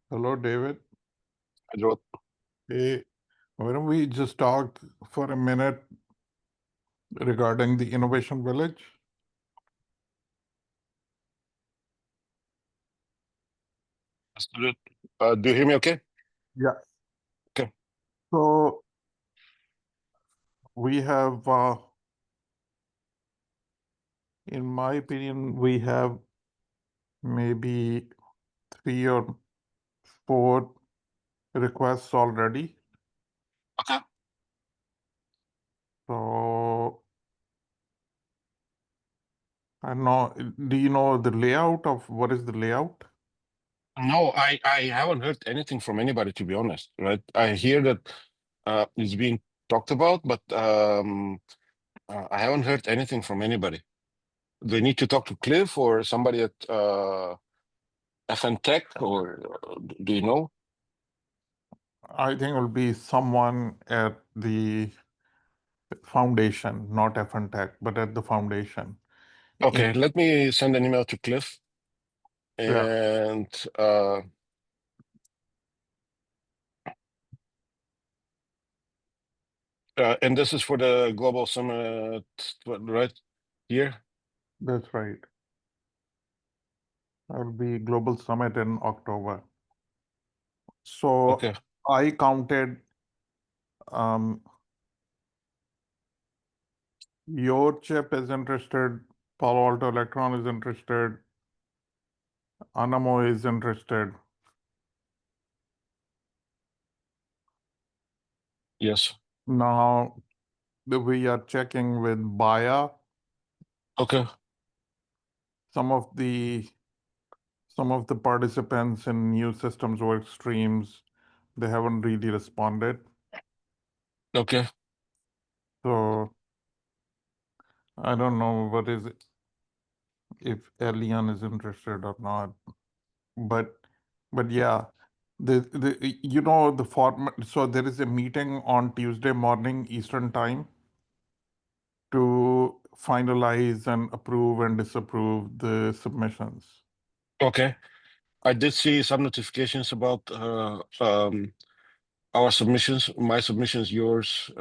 Hello, David. I wrote, Hey, why don't we just talk for a minute regarding the Innovation Village? let's do it. Do you hear me okay? Yeah. Okay. So we have, in my opinion, we have maybe 3 or 4 requests already. Okay. So I don't know, do you know the layout of what is the layout? No, I haven't heard anything from anybody, to be honest, right? I hear that it's being talked about, but I haven't heard anything from anybody. Do they need to talk to Cliff or somebody at FN Tech, or do you know? I think it will be someone at the foundation, not FNTech, but at the foundation. In, Okay, let me send an email to Cliff, yeah, and this is for the Global Summit, right here? that's right. That will be Global Summit in October. So Okay. I counted um, your chip is interested, Palo Alto Electron is interested, Anamo is interested. Yes. Now we are checking with Baya. Okay. Some of the some of the participants in new systems work streams, they haven't really responded. Okay. So I don't know what is it, if Elian is interested or not. But yeah, the the format. So there is a meeting on Tuesday morning Eastern time to finalize and approve and disapprove the submissions. Okay. I did see some notifications about our submissions, my submissions, yours.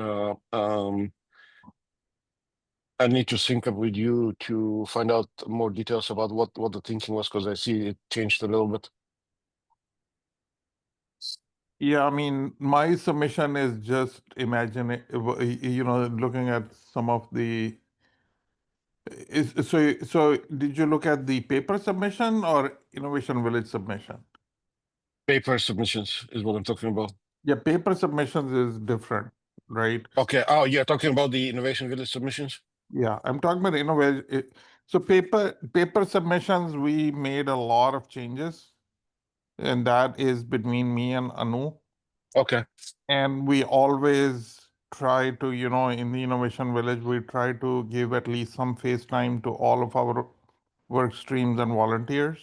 I need to sync up with you to find out more details about what the thinking was, because I see it changed a little bit. Yeah, I mean, my submission is just imagine it, looking at some of the. So did you look at the paper submission or Innovation Village submission? Paper submissions is what I'm talking about. Yeah, paper submissions is different, right? Okay. Oh, you're talking about the Innovation Village submissions? Yeah, I'm talking about innovation. So paper submissions, we made a lot of changes, and that is between me and Anu. Okay. And we always try to, in the Innovation Village, we try to give at least some face time to all of our work streams and volunteers.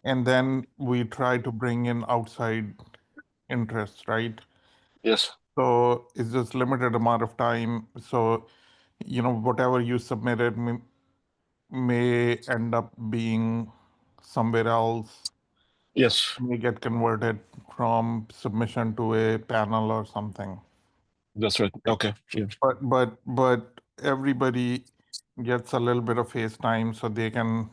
And then we try to bring in outside interests, right? Yes. So it's just limited amount of time. So, whatever you submitted may end up being somewhere else, Yes. may get converted from submission to a panel or something. That's right. Okay. Yeah. But everybody gets a little bit of face time so they can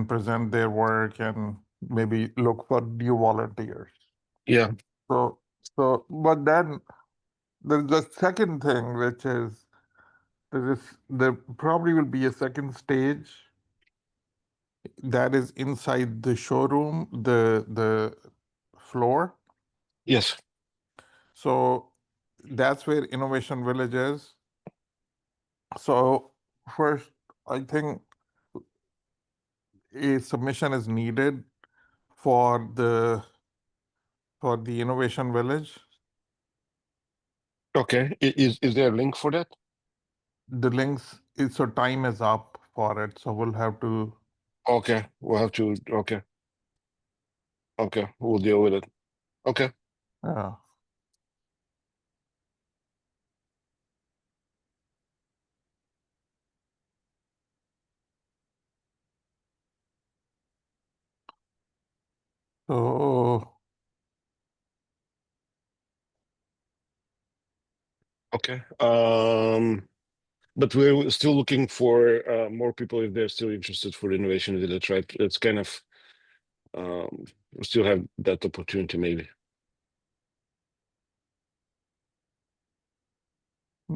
present their work and maybe look for new volunteers. Yeah. So but then there's the second thing, which is there probably will be a second stage that is inside the showroom, the floor. Yes. So that's where Innovation Village is. So first, I think a submission is needed for the Innovation Village. Okay. Is there a link for that? The links is so time is up for it, so we'll have to. Okay. We'll have to. Okay. Okay. We'll deal with it. Okay. Yeah. So Okay. But we're still looking for more people if they're still interested for the innovation village, right? It's kind of we still have that opportunity maybe.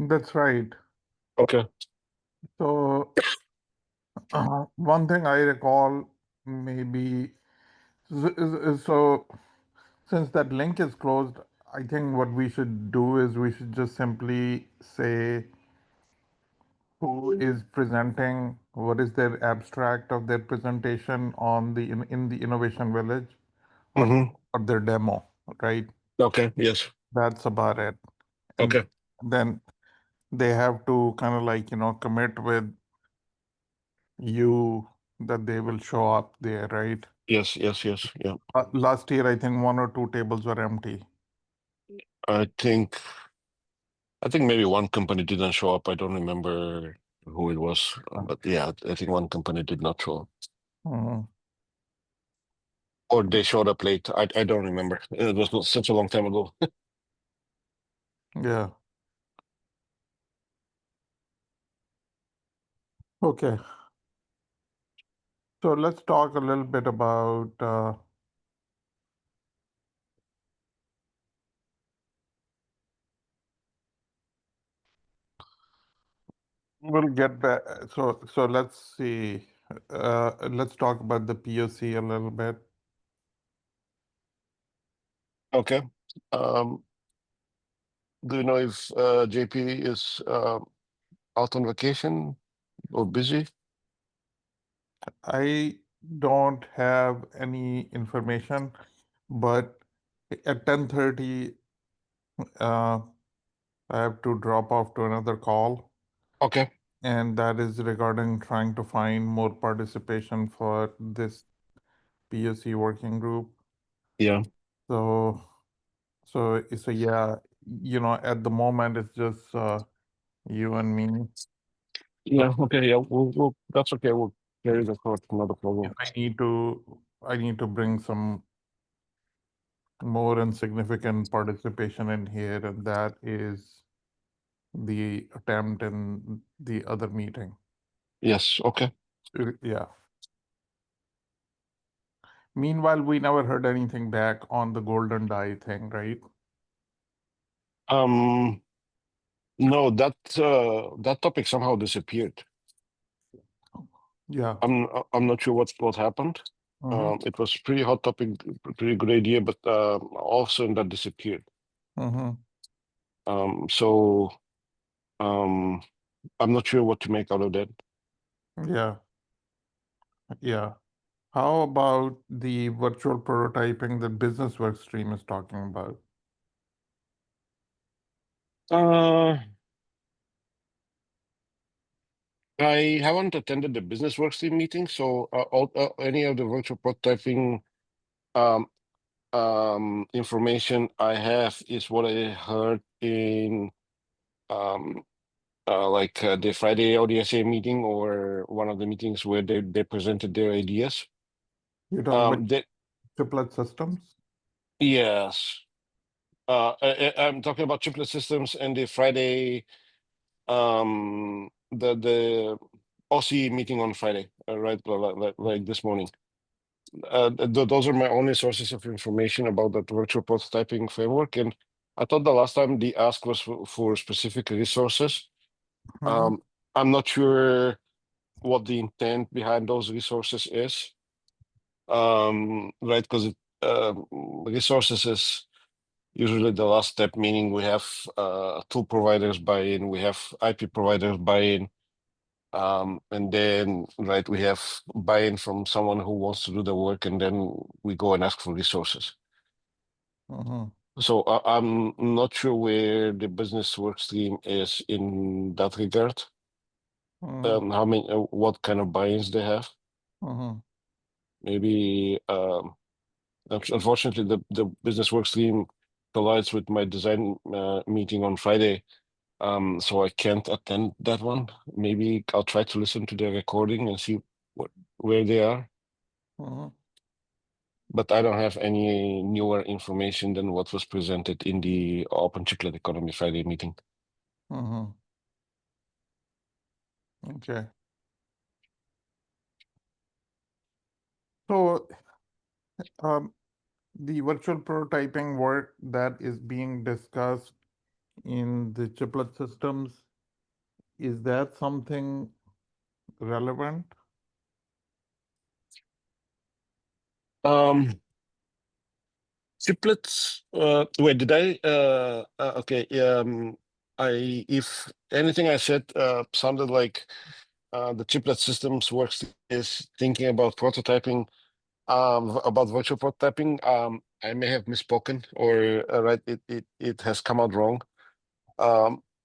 that's right. Okay. So one thing I recall maybe so since that link is closed, I think what we should do is we should just simply say who is presenting, what is their abstract of their presentation on in the Innovation Village or, Mm-hmm. or their demo, right? Okay. Yes. That's about it. And Okay. then they have to kind of like, commit with you that they will show up there, right? Yes. Yes. Yes. Yeah. Last year, I think one or two tables were empty. I think maybe one company didn't show up. I don't remember who it was, but yeah, I think one company did not show up, Mhm. or they showed up late. I don't remember. It was not such a long time ago. Yeah. Okay. So let's talk a little bit about we'll get back. So let's see. Let's talk about the POC a little bit. Okay. Um, do you know if JP is out on vacation or busy? I don't have any information, but at 10:30, uh, I have to drop off to another call, Okay. and that is regarding trying to find more participation for this POC working group. Yeah. So, so yeah, at the moment it's just you and me. Yeah. Okay. Yeah. We'll that's okay. We'll carry the thought. Not a If problem. I need to bring some more and significant participation in here, and that is the attempt in the other meeting. Yes. Okay. Yeah. Meanwhile, we never heard anything back on the golden die thing, right? Um. No, that topic somehow disappeared. Yeah. I'm not sure what happened. Mm-hmm. It was pretty hot topic, pretty good idea, but all of a sudden that disappeared. Mm-hmm. So um, I'm not sure what to make out of that. Yeah. Yeah. How about the virtual prototyping that Business Workstream is talking about? Uh, I haven't attended the business workstream meeting, so any of the virtual prototyping um, information I have is what I heard in um, the Friday ODSA meeting or one of the meetings where they presented their ideas. You're talking about That chiplet systems? yes, I'm talking about chiplet systems and the Friday the OC meeting on Friday, right? Like this morning. Those are my only sources of information about that virtual prototyping framework. And I thought the last time the ask was for specific resources. Mm-hmm. Um, I'm not sure what the intent behind those resources is, right? Because resources is usually the last step, meaning we have tool providers buy in, we have IP providers buy in, and then right we have buy in from someone who wants to do the work, and then we go and ask for resources. Mm-hmm. So I'm not sure where the business work stream is in that regard. Mm-hmm. How many, what kind of buy-ins they have? Mm-hmm. Maybe unfortunately the business work stream collides with my design meeting on Friday, so I can't attend that one. Maybe I'll try to listen to the recording and see where they are. Mm-hmm. but I don't have any newer information than what was presented in the Open Chiplet Economy Friday meeting. Mm-hmm. Okay. So, the virtual prototyping work that is being discussed in the chiplet systems, is that something relevant? Um, Chiplets. Wait, did I? Okay. If anything I said sounded like the chiplet systems works is thinking about prototyping, about virtual prototyping. I may have misspoken, or right, it has come out wrong.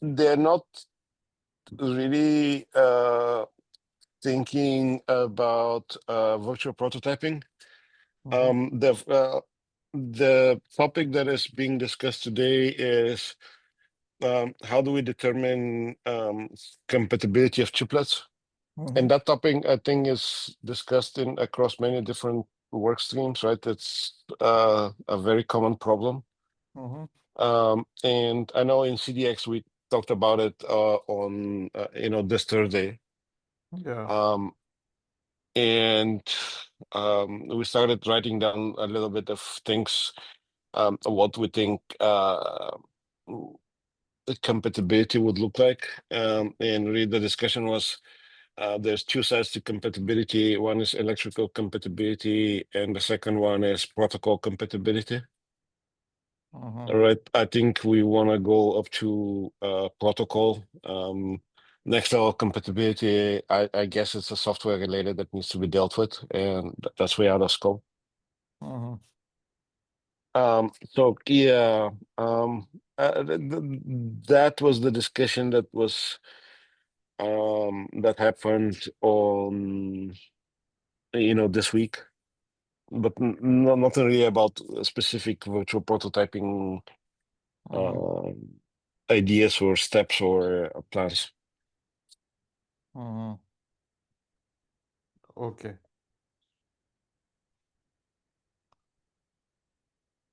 They're not really thinking about virtual prototyping. Mm-hmm. The topic that is being discussed today is how do we determine compatibility of chiplets? Mm-hmm. And that topic, I think, is discussed in across many different work streams, right? It's a very common problem. Mm-hmm. And I know in CDX we talked about it on this Thursday. Yeah. Um, and we started writing down a little bit of things, what we think the compatibility would look like. And really the discussion was there's two sides to compatibility. One is electrical compatibility, and the second one is protocol compatibility. Mm-hmm. All right, I think we want to go up to protocol. Next level compatibility, I guess it's a software related that needs to be dealt with, and that's way out of scope. Mm-hmm. So yeah, that was the discussion that happened on this week, but nothing really about specific virtual prototyping Mm-hmm. ideas or steps or plans. Mm-hmm. Okay.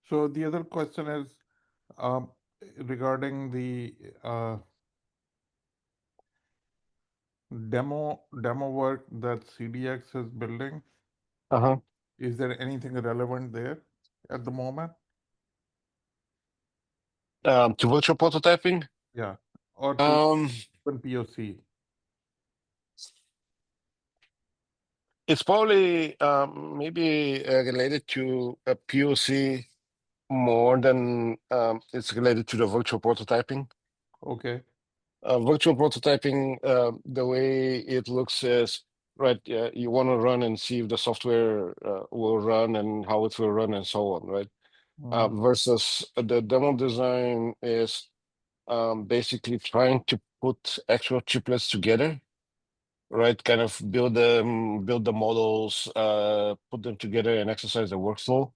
So the other question is um, regarding the uh, demo work that CDX is building. Uh-huh. Is there anything relevant there at the moment? To virtual prototyping, Yeah. Or to um, even POC? it's probably maybe related to a POC more than it's related to the virtual prototyping. Okay. Virtual prototyping, the way it looks is right. You want to run and see if the software will run and how it will run and so on, right? Mm-hmm. Versus the demo design is basically trying to put actual chiplets together, right? Kind of build the models, put them together, and exercise the workflow.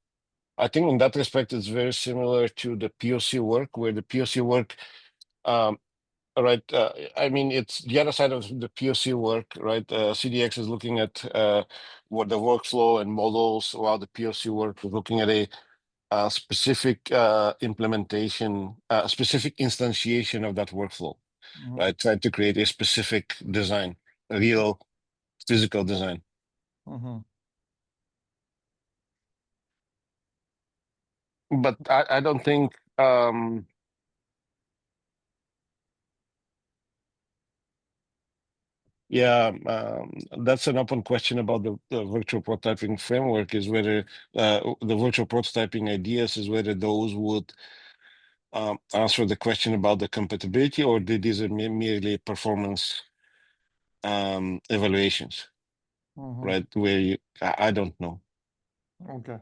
I think in that respect, it's very similar to the POC work, where the POC work, um, right? I mean, it's the other side of the POC work, right? CDX is looking at what the workflow and models, while the POC work is looking at a specific implementation, a specific instantiation of that workflow, Mm-hmm. right? Trying to create a specific design, a real physical design. Mm-hmm. But I don't think yeah, that's an open question about the virtual prototyping framework is whether the virtual prototyping ideas is whether those would answer the question about the compatibility, or these are merely performance evaluations, Mm-hmm. right? Where I don't know. Okay.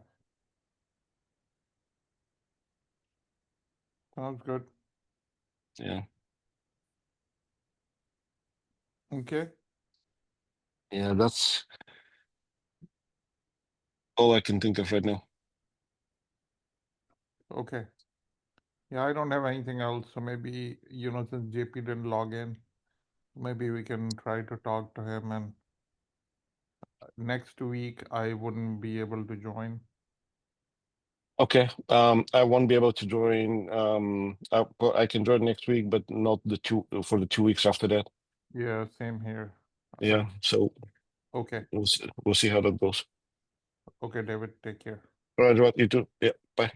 Sounds good. Yeah, Okay. yeah, that's all I can think of right now. Okay. Yeah, I don't have anything else. So maybe, since JP didn't log in, maybe we can try to talk to him. And next week, I wouldn't be able to join. Okay. I won't be able to join. Well, I can join next week, but not the 2 weeks after that. Yeah, same here. Yeah. So Okay. we'll see how that goes. Okay, David, take care. All right, you too. Yeah. Bye.